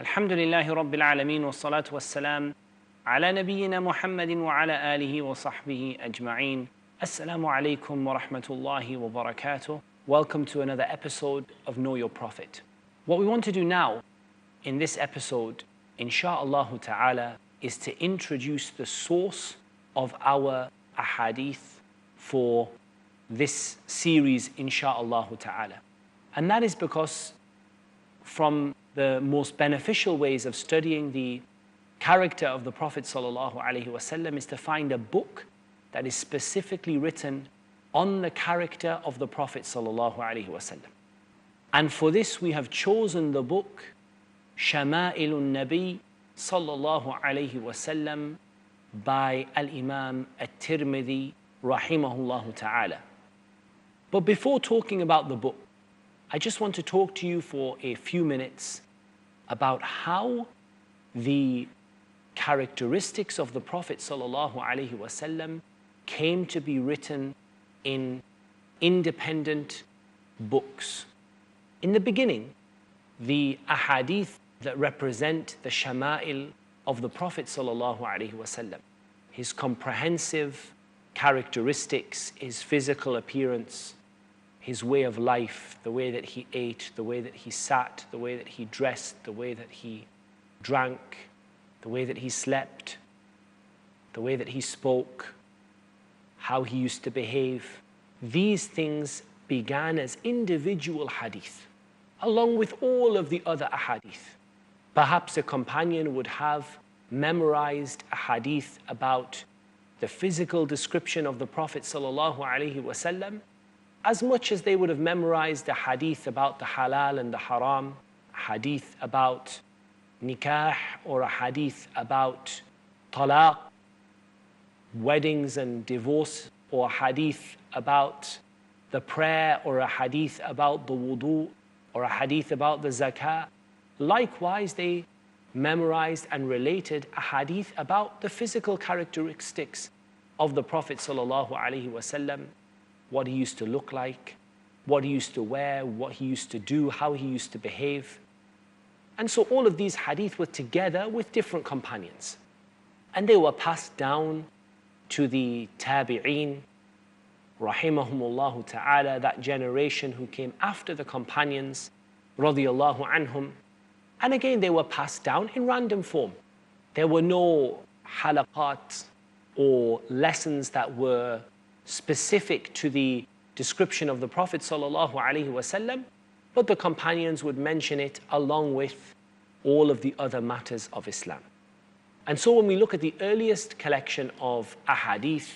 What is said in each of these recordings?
الحمد لله رب العالمين والصلاة والسلام على نبينا محمد وعلى آله وصحبه أجمعين. Assalamu alaikum wa rahmatullahi wa barakatuh. Welcome to another episode of Know Your Prophet. What we want to do now in this episode, insha'Allah ta'ala, is to introduce the source of our ahadith for this series, insha'Allah ta'ala. And that is because from the most beneficial ways of studying the character of the Prophet sallallahu alaihi wasallam is to find a book that is specifically written on the character of the Prophet sallallahu alaihi wasallam. And for this we have chosen the book Shama'ilun Nabi sallallahu alaihi wasallam by Al-Imam At-Tirmidhi rahimahullah ta'ala. But before talking about the book, I just want to talk to you for a few minutes about how the characteristics of the Prophet sallallahu alaihi wasallam came to be written in independent books. In the beginning, the ahadith that represent the shama'il of the Prophet sallallahu alaihi wasallam, his comprehensive characteristics, his physical appearance, his way of life, the way that he ate, the way that he sat, the way that he dressed, the way that he drank, the way that he slept, the way that he spoke, how he used to behave. These things began as individual hadith, along with all of the other ahadith. Perhaps a companion would have memorized a hadith about the physical description of the Prophet sallallahu alaihi wasallam, as much as they would have memorized a hadith about the halal and the haram, a hadith about nikah, or a hadith about talaq, weddings and divorce, or a hadith about the prayer, or a hadith about the wudu, or a hadith about the zakah. Likewise, they memorized and related a hadith about the physical characteristics of the Prophet sallallahu alaihi wasallam, what he used to look like, what he used to wear, what he used to do, how he used to behave. And so all of these hadith were together with different companions. And they were passed down to the tabi'een, rahimahumullah ta'ala, that generation who came after the companions, radiyallahu anhum. And again, they were passed down in random form. There were no halaqat or lessons that were specific to the description of the Prophet sallallahu alaihi wasallam, but the companions would mention it along with all of the other matters of Islam. And so when we look at the earliest collection of ahadith,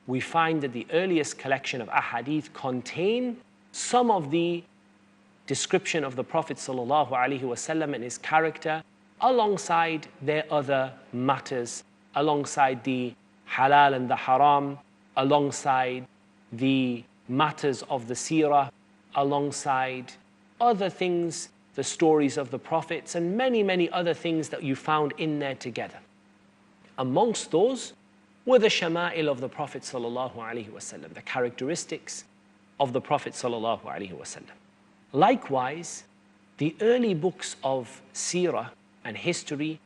we find that the earliest collection of ahadith contain some of the description of the Prophet sallallahu alaihi wasallam and his character, alongside their other matters, alongside the halal and the haram, alongside the matters of the seerah, alongside other things, the stories of the prophets, and many, many other things that you found in there together. Amongst those were the shama'il of the Prophet sallallahu alaihi wasallam, the characteristics of the Prophet sallallahu alaihi wasallam. Likewise, the early books of seerah and history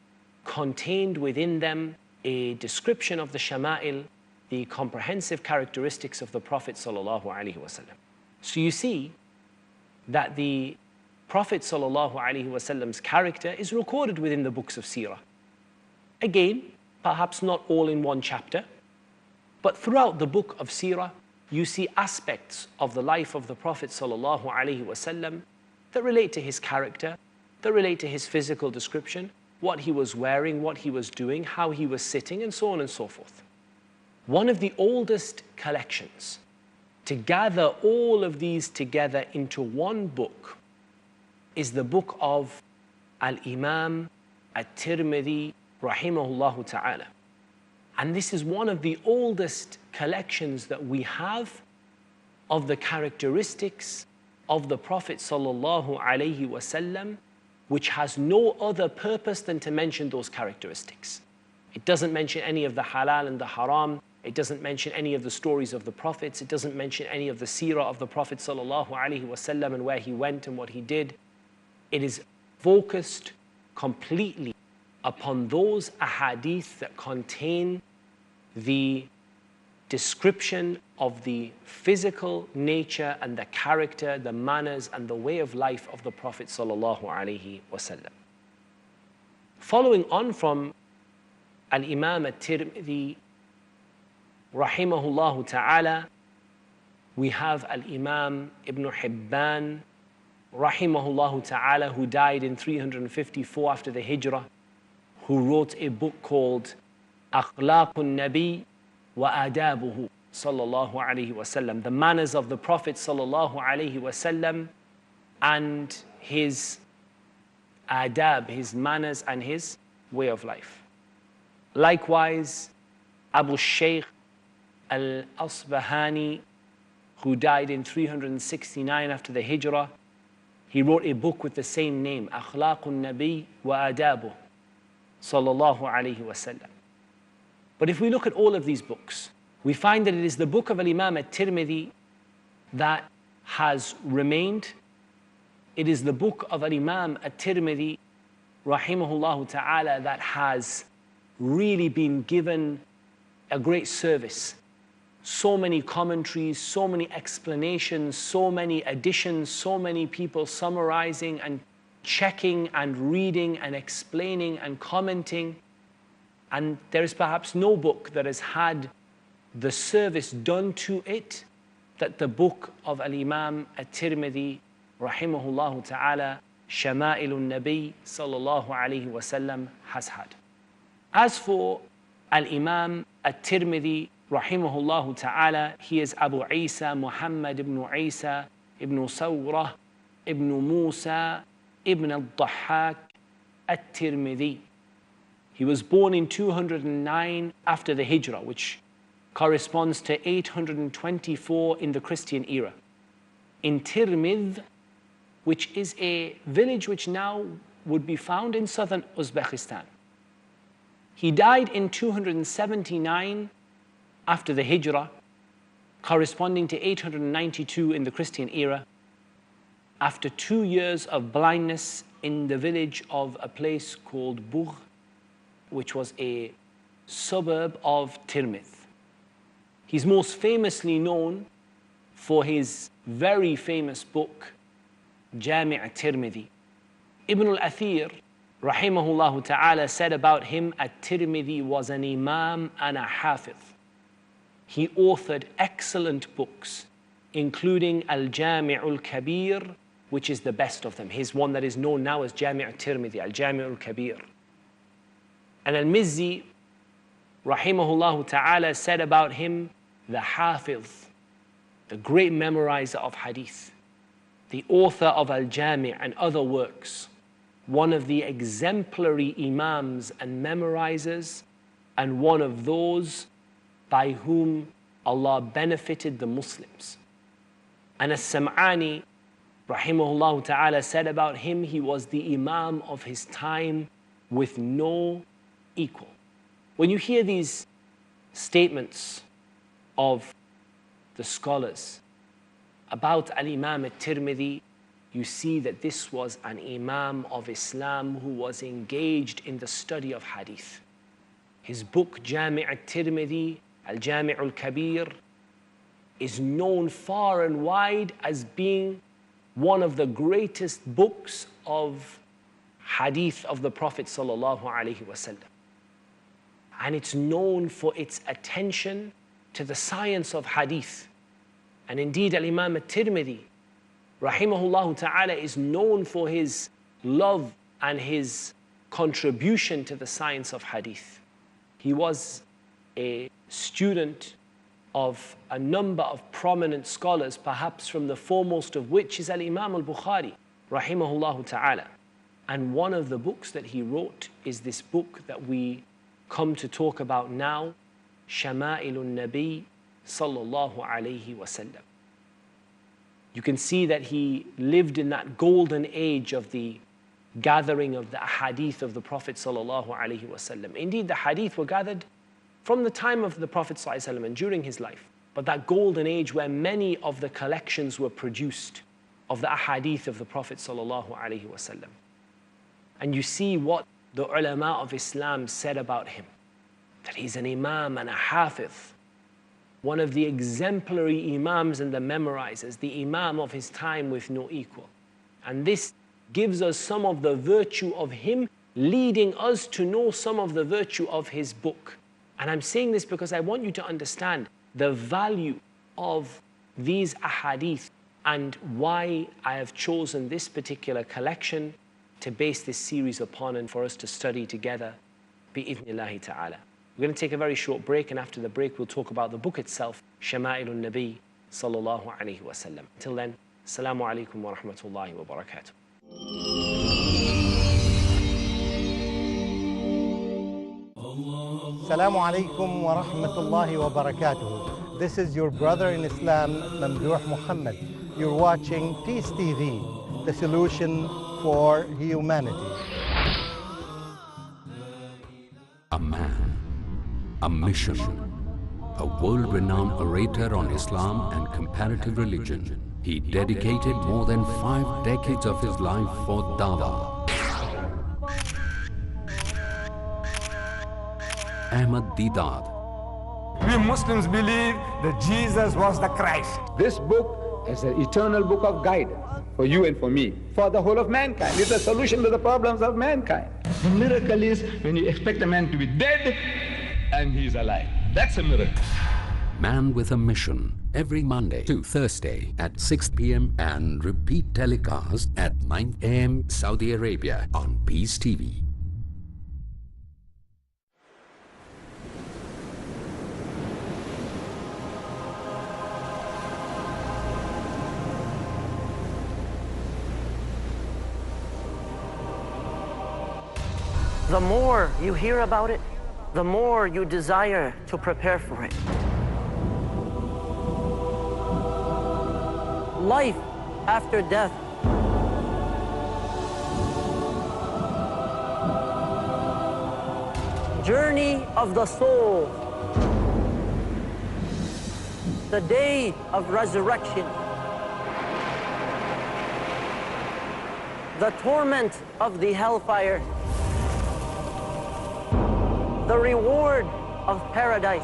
contained within them a description of the shama'il, the comprehensive characteristics of the Prophet sallallahu alaihi wasallam. So you see that the Prophet sallallahu alaihi wasallam's character is recorded within the books of seerah. Again, perhaps not all in one chapter, but throughout the book of seerah, you see aspects of the life of the Prophet sallallahu alaihi wasallam that relate to his character, that relate to his physical description, what he was wearing, what he was doing, how he was sitting, and so on and so forth. One of the oldest collections to gather all of these together into one book is the book of Al-Imam At-Tirmidhi rahimahullah ta'ala. And this is one of the oldest collections that we have of the characteristics of the Prophet sallallahu alaihi wasallam, which has no other purpose than to mention those characteristics. It doesn't mention any of the halal and the haram. It doesn't mention any of the stories of the prophets. It doesn't mention any of the seerah of the Prophet sallallahu alaihi wasallam and where he went and what he did. It is focused completely upon those ahadith that contain the description of the physical nature and the character, the manners and the way of life of the Prophet sallallahu alaihi wasallam. Following on from Al-Imam At-Tirmidhi rahimahullah ta'ala, we have Al-Imam Ibn Hibban rahimahullah ta'ala, who died in 354 after the Hijrah, who wrote a book called Akhlaqun Nabi wa Adabuhu sallallahu alayhi wasallam, the manners of the Prophet sallallahu alayhi wasallam and his adab, his manners and his way of life. Likewise, Abu Shaykh al-Asbahani, who died in 369 after the Hijrah, he wrote a book with the same name, Akhlaqun Nabi wa Adabuhu sallallahu alayhi wasallam. But if we look at all of these books, we find that it is the book of Al-Imam At-Tirmidhi that has remained. It is the book of Al-Imam At-Tirmidhi rahimahullah ta'ala that has really been given a great service. So many commentaries, so many explanations, so many additions, so many people summarizing and checking and reading and explaining and commenting. And there is perhaps no book that has had the service done to it that the book of Al-Imam At-Tirmidhi rahimahullah ta'ala, Shama'ilun Nabi sallallahu alayhi wasallam, has had. As for Al-Imam At-Tirmidhi rahimahullah ta'ala, he is Abu Isa Muhammad ibn Isa ibn Sawrah ibn Musa ibn al-Dhahhak At-Tirmidhi. He was born in 209 after the Hijrah, which corresponds to 824 in the Christian era, in Tirmidh, which is a village which now would be found in southern Uzbekistan. He died in 279 after the Hijrah, corresponding to 892 in the Christian era, after 2 years of blindness in the village of a place called Bugh, which was a suburb of Tirmidh. He's most famously known for his very famous book, Jami' At-Tirmidhi. Ibn al-Athir, rahimahullah ta'ala, said about him, At-Tirmidhi was an imam and a hafiz. He authored excellent books, including Al-Jami' al-Kabir, which is the best of them. His one that is known now as Jami' At-Tirmidhi, Al-Jami' al-Kabir. And Al-Mizzi, rahimahullah ta'ala, said about him, the Hafiz, the great memorizer of hadith, the author of Al-Jami' and other works, one of the exemplary imams and memorizers, and one of those by whom Allah benefited the Muslims. And As-Sam'ani, rahimahullah ta'ala, said about him, he was the imam of his time with no equal. When you hear these statements of the scholars about Al-Imam At-Tirmidhi, you see that this was an imam of Islam who was engaged in the study of hadith. His book Jami' At-Tirmidhi, Al-Jami' al-Kabir, is known far and wide as being one of the greatest books of hadith of the Prophet sallallahu alaihi wasallam. And it's known for its attention to the science of hadith. And indeed, Al-Imam At-Tirmidhi, rahimahullah ta'ala, is known for his love and his contribution to the science of hadith. He was a student of a number of prominent scholars, perhaps from the foremost of which is Al-Imam Al-Bukhari, rahimahullah ta'ala. And one of the books that he wrote is this book that we come to talk about now, Shama'ilun Nabi sallallahu alayhi wasallam. You can see that he lived in that golden age of the gathering of the hadith of the Prophet sallallahu alayhi wasallam. Indeed, the hadith were gathered from the time of the Prophet sallallahu alayhi wasallam and during his life. But that golden age where many of the collections were produced of the ahadith of the Prophet sallallahu alayhi wasallam. and you see what the ulama of Islam said about him, that he's an imam and a hafiz, one of the exemplary imams and the memorizers, the imam of his time with no equal. And this gives us some of the virtue of him, leading us to know some of the virtue of his book. And I'm saying this because I want you to understand the value of these ahadith and why I have chosen this particular collection to base this series upon and for us to study together, bi-idhnillahi ta'ala. We're going to take a very short break, and after the break we'll talk about the book itself, Shama'ilun Nabi sallallahu alayhi wa sallam. Until then, assalamu alaikum wa rahmatullahi wa barakatuh. Assalamu alaikum wa rahmatullahi wa barakatuh. This is your brother in Islam, Mamdouh Muhammad. You're watching Peace TV, the solution for humanity. A man, a mission, a world-renowned orator on Islam and comparative religion. He dedicated more than 5 decades of his life for dawah. Ahmad Deedat. We Muslims believe that Jesus was the Christ. This book is an eternal book of guidance for you and for me, for the whole of mankind. It's a solution to the problems of mankind. The miracle is when you expect a man to be dead and he is alive. That's a miracle. Man with a Mission, every Monday to Thursday at 6 p.m. and repeat telecast at 9 a.m. Saudi Arabia on Peace TV. The more you hear about it, the more you desire to prepare for it. Life after death. Journey of the soul. The day of resurrection. The torment of the hellfire. The reward of paradise.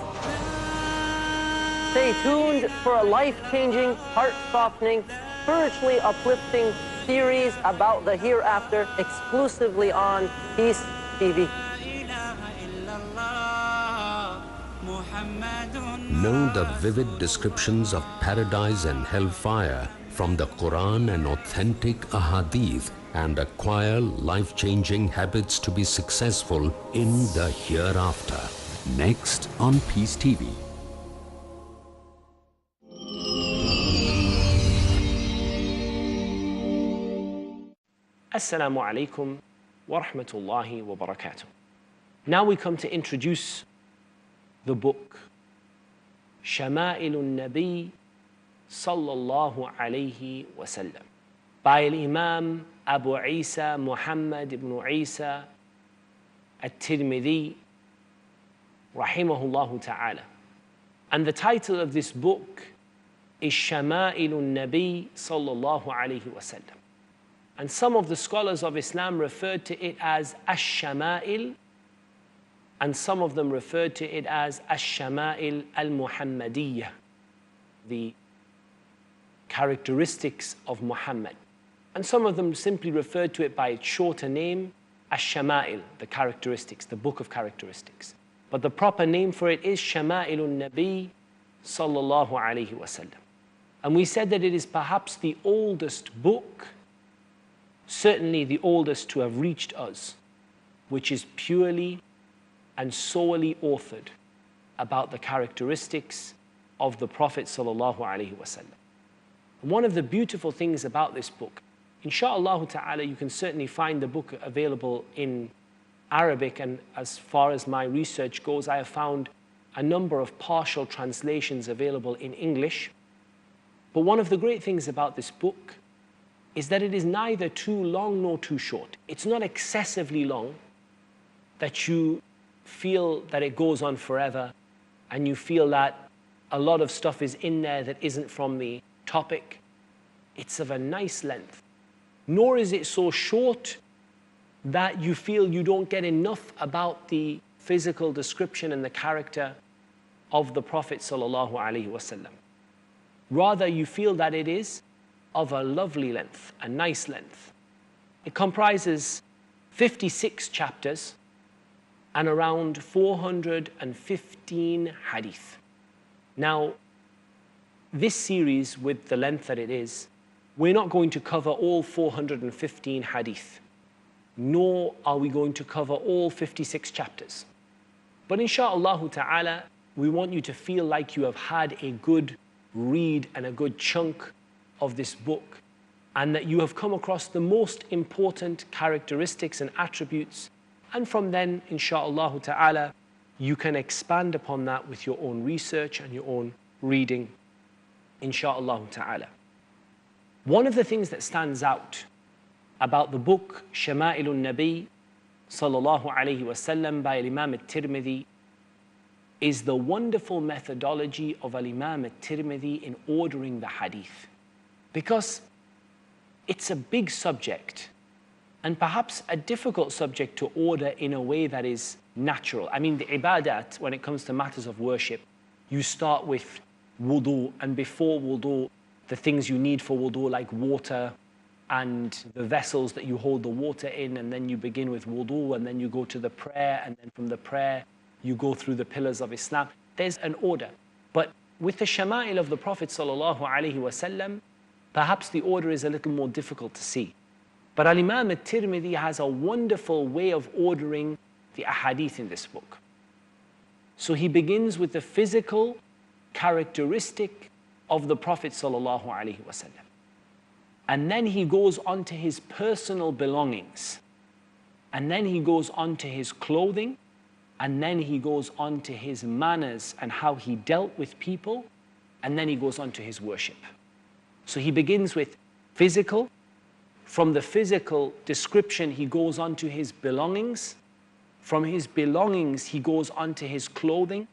Stay tuned for a life-changing, heart-softening, spiritually uplifting series about the hereafter exclusively on Peace TV. Know the vivid descriptions of paradise and hellfire from the Quran and authentic ahadith, and acquire life-changing habits to be successful in the hereafter. Next on Peace TV. Assalamu alaikum wa rahmatullahi wa barakatuh. Now we come to introduce the book Shama'ilun Nabi sallallahu alayhi wa sallam by Imam Abu Isa Muhammad ibn Isa at-Tirmidhi rahimahullah ta'ala. And the title of this book is Shama'ilun Nabi sallallahu alayhi wa sallam. And some of the scholars of Islam referred to it as Ash-Shama'il, and some of them referred to it as Ash-Shama'il al-Muhammadiyya, the characteristics of Muhammad. And some of them simply referred to it by its shorter name, Ash-Shama'il, the characteristics, the book of characteristics. But the proper name for it is Shama'ilun Nabi sallallahu alayhi wa sallam. And we said that it is perhaps the oldest book, certainly the oldest to have reached us, which is purely and solely authored about the characteristics of the Prophet sallallahu alaihi wasallam. One of the beautiful things about this book, inshallah ta'ala, you can certainly find the book available in Arabic, and as far as my research goes, I have found a number of partial translations available in English. But one of the great things about this book is that it is neither too long nor too short. It's not excessively long that you feel that it goes on forever and you feel that a lot of stuff is in there that isn't from the topic. It's of a nice length. Nor is it so short that you feel you don't get enough about the physical description and the character of the Prophet sallallahu alaihi wasallam. Rather, you feel that it is of a lovely length, a nice length. It comprises 56 chapters and around 415 hadith. Now, this series, with the length that it is, we're not going to cover all 415 hadith, nor are we going to cover all 56 chapters. But insha'Allah ta'ala, we want you to feel like you have had a good read and a good chunk of this book, and that you have come across the most important characteristics and attributes, and from then, insha'Allah ta'ala, you can expand upon that with your own research and your own reading, insha'Allah ta'ala. One of the things that stands out about the book Shama'ilun Nabi sallallahu alayhi wasallam by Imam al-Tirmidhi is the wonderful methodology of Imam al-Tirmidhi in ordering the hadith. Because it's a big subject, and perhaps a difficult subject to order in a way that is natural. I mean, the ibadat, when it comes to matters of worship, you start with wudu, and before wudu, the things you need for wudu, like water and the vessels that you hold the water in, and then you begin with wudu, and then you go to the prayer, and then from the prayer, you go through the pillars of Islam. There's an order. But with the shama'il of the Prophet sallallahu alaihi wasallam, perhaps the order is a little more difficult to see. But Al-Imam al-Tirmidhi has a wonderful way of ordering the ahadith in this book. So he begins with the physical characteristic of the Prophet sallallahu alaihi wasallam. And then he goes on to his personal belongings. And then he goes on to his clothing. And then he goes on to his manners and how he dealt with people. And then he goes on to his worship. So he begins with physical. From the physical description, he goes on to his belongings. From his belongings, he goes on to his clothing.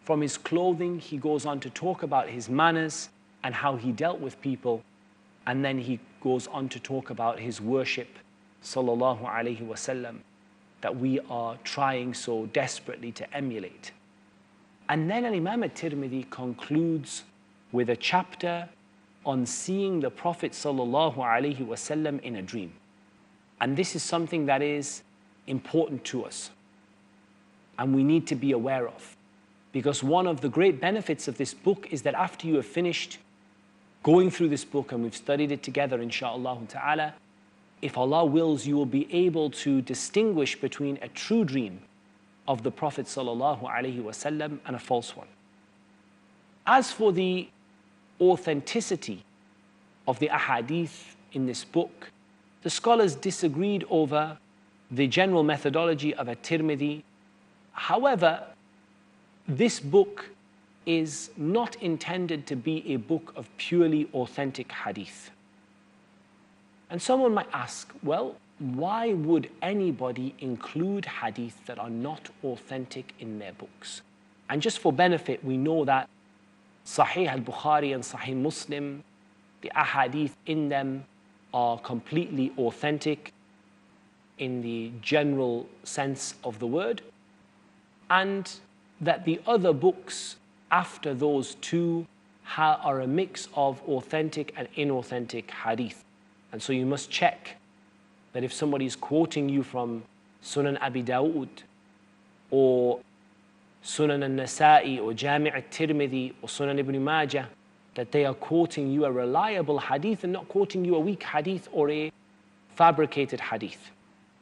From his clothing, he goes on to talk about his manners and how he dealt with people. And then he goes on to talk about his worship, sallallahu alaihi wasallam, that we are trying so desperately to emulate. And then Imam al-Tirmidhi concludes with a chapter on seeing the Prophet sallallahu alaihi wasallam in a dream. And this is something that is important to us, and we need to be aware of. Because one of the great benefits of this book is that after you have finished going through this book, and we've studied it together, insha'Allah ta'ala, if Allah wills, you will be able to distinguish between a true dream of the Prophet sallallahu alaihi wasallam and a false one. As for the authenticity of the ahadith in this book, the scholars disagreed over the general methodology of at-Tirmidhi. However, this book is not intended to be a book of purely authentic hadith. And someone might ask, well, why would anybody include hadith that are not authentic in their books? And just for benefit, we know that Sahih al-Bukhari and Sahih Muslim, the ahadith in them are completely authentic in the general sense of the word, and that the other books after those two are a mix of authentic and inauthentic hadith. And so you must check that if somebody is quoting you from Sunan Abi Dawood or Sunan al-Nasa'i or Jami' al-Tirmidhi or Sunan Ibn Majah, that they are quoting you a reliable hadith and not quoting you a weak hadith or a fabricated hadith.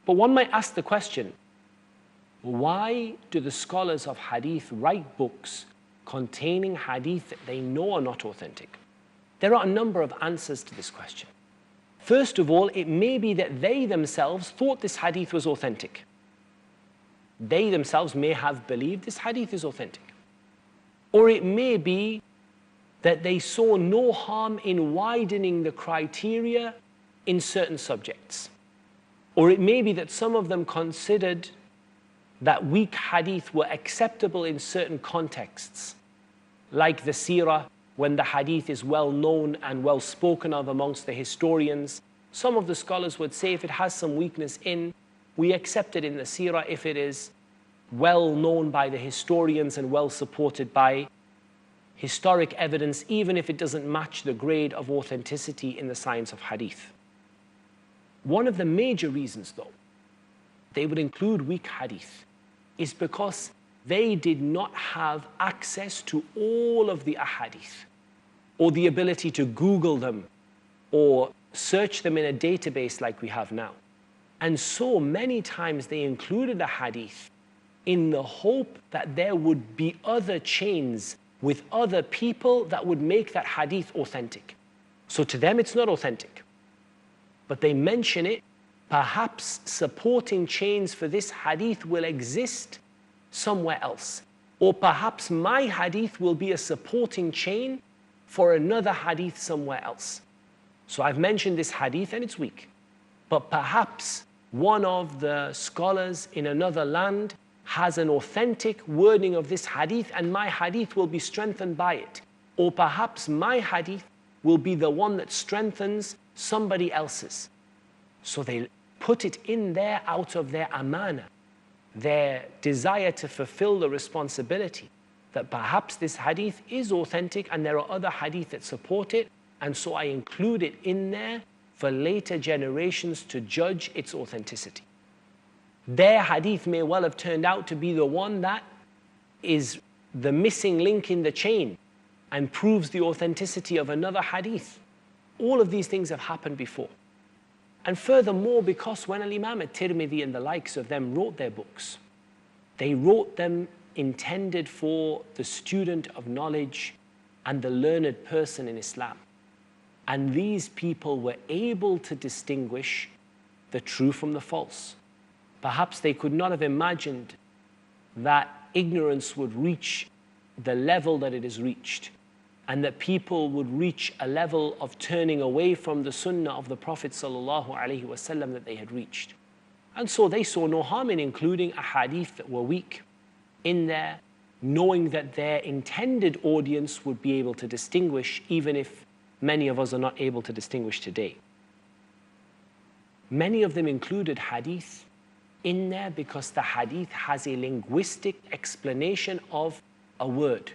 But one might ask the question, why do the scholars of hadith write books containing hadith that they know are not authentic? There are a number of answers to this question. First of all, it may be that they themselves thought this hadith was authentic. They themselves may have believed this hadith is authentic. Or it may be that they saw no harm in widening the criteria in certain subjects. Or it may be that some of them considered that weak hadith were acceptable in certain contexts, like the seerah, when the hadith is well known and well spoken of amongst the historians. Some of the scholars would say if it has some weakness in We accept it in the seerah if it is well known by the historians and well supported by historic evidence, even if it doesn't match the grade of authenticity in the science of hadith. One of the major reasons, though, they would include weak hadith is because they did not have access to all of the ahadith, or the ability to Google them or search them in a database like we have now. And so many times they included a hadith in the hope that there would be other chains with other people that would make that hadith authentic. So to them it's not authentic, but they mention it. Perhaps supporting chains for this hadith will exist somewhere else, or perhaps my hadith will be a supporting chain for another hadith somewhere else. So I've mentioned this hadith and it's weak, but perhaps one of the scholars in another land has an authentic wording of this hadith and my hadith will be strengthened by it. Or perhaps my hadith will be the one that strengthens somebody else's. So they put it in there out of their amana, their desire to fulfill the responsibility that perhaps this hadith is authentic and there are other hadith that support it, and so I include it in there for later generations to judge its authenticity. Their hadith may well have turned out to be the one that is the missing link in the chain and proves the authenticity of another hadith. All of these things have happened before. And furthermore, because when Al-Imam At-Tirmidhi and the likes of them wrote their books, they wrote them intended for the student of knowledge and the learned person in Islam. And these people were able to distinguish the true from the false. Perhaps they could not have imagined that ignorance would reach the level that it has reached, and that people would reach a level of turning away from the sunnah of the Prophet ﷺ that they had reached. And so they saw no harm in including ahadith that were weak in there, knowing that their intended audience would be able to distinguish, even if many of us are not able to distinguish today. Many of them included hadith in there because the hadith has a linguistic explanation of a word,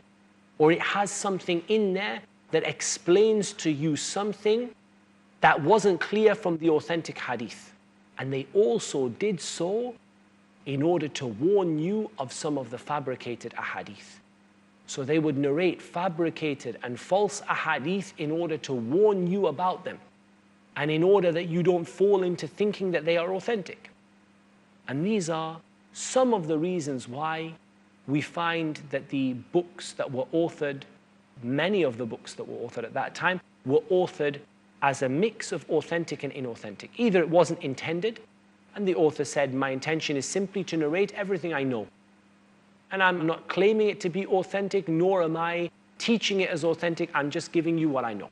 or it has something in there that explains to you something that wasn't clear from the authentic hadith. And they also did so in order to warn you of some of the fabricated ahadith. So they would narrate fabricated and false ahadith in order to warn you about them, and in order that you don't fall into thinking that they are authentic. And these are some of the reasons why we find that the books that were authored, many of the books that were authored at that time, were authored as a mix of authentic and inauthentic. Either it wasn't intended, and the author said, my intention is simply to narrate everything I know, and I'm not claiming it to be authentic, nor am I teaching it as authentic, I'm just giving you what I know.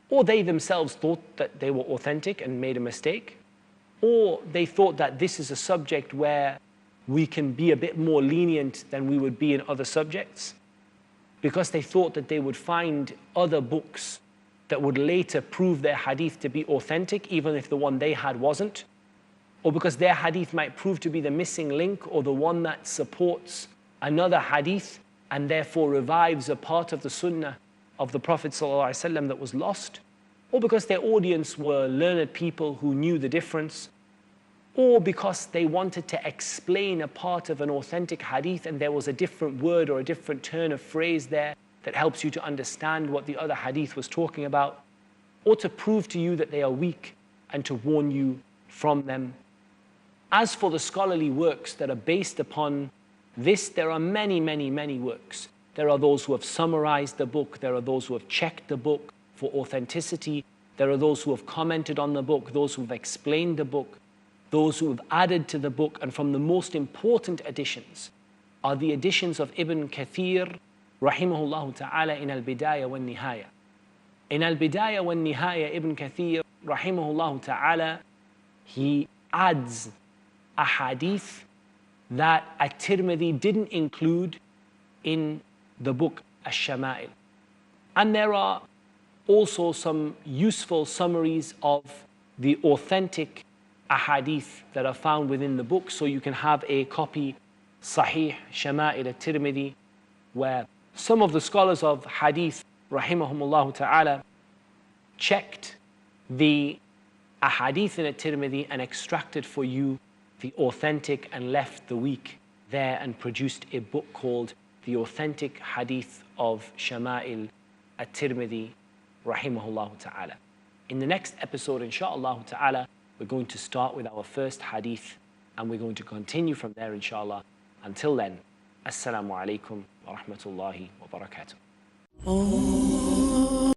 Or they themselves thought that they were authentic and made a mistake, or they thought that this is a subject where we can be a bit more lenient than we would be in other subjects, because they thought that they would find other books that would later prove their hadith to be authentic, even if the one they had wasn't, or because their hadith might prove to be the missing link or the one that supports another hadith and therefore revives a part of the sunnah of the Prophet ﷺ that was lost, or because their audience were learned people who knew the difference, or because they wanted to explain a part of an authentic hadith and there was a different word or a different turn of phrase there that helps you to understand what the other hadith was talking about, or to prove to you that they are weak and to warn you from them. As for the scholarly works that are based upon this, there are many, many, many works. There are those who have summarized the book, there are those who have checked the book for authenticity, there are those who have commented on the book, those who have explained the book, those who have added to the book, and from the most important additions are the additions of Ibn Kathir, rahimahullah ta'ala, in Al-Bidayah wa Nihaya. In Al-Bidayah wa Nihaya, Ibn Kathir, rahimahullah ta'ala, he adds a hadith that At-Tirmidhi didn't include in the book Ash-Shama'il. And there are also some useful summaries of the authentic ahadith that are found within the book, so you can have a copy, Sahih Shama'il al-Tirmidhi, where some of the scholars of hadith, rahimahumullah ta'ala, checked the ahadith in al-Tirmidhi and extracted for you the authentic and left the weak there, and produced a book called The Authentic Hadith of Shama'il al-Tirmidhi, rahimahullah ta'ala. In the next episode, inshaAllah ta'ala, we're going to start with our first hadith, and we're going to continue from there, inshallah. Until then, Assalamu alaikum wa rahmatullahi wa barakatuh.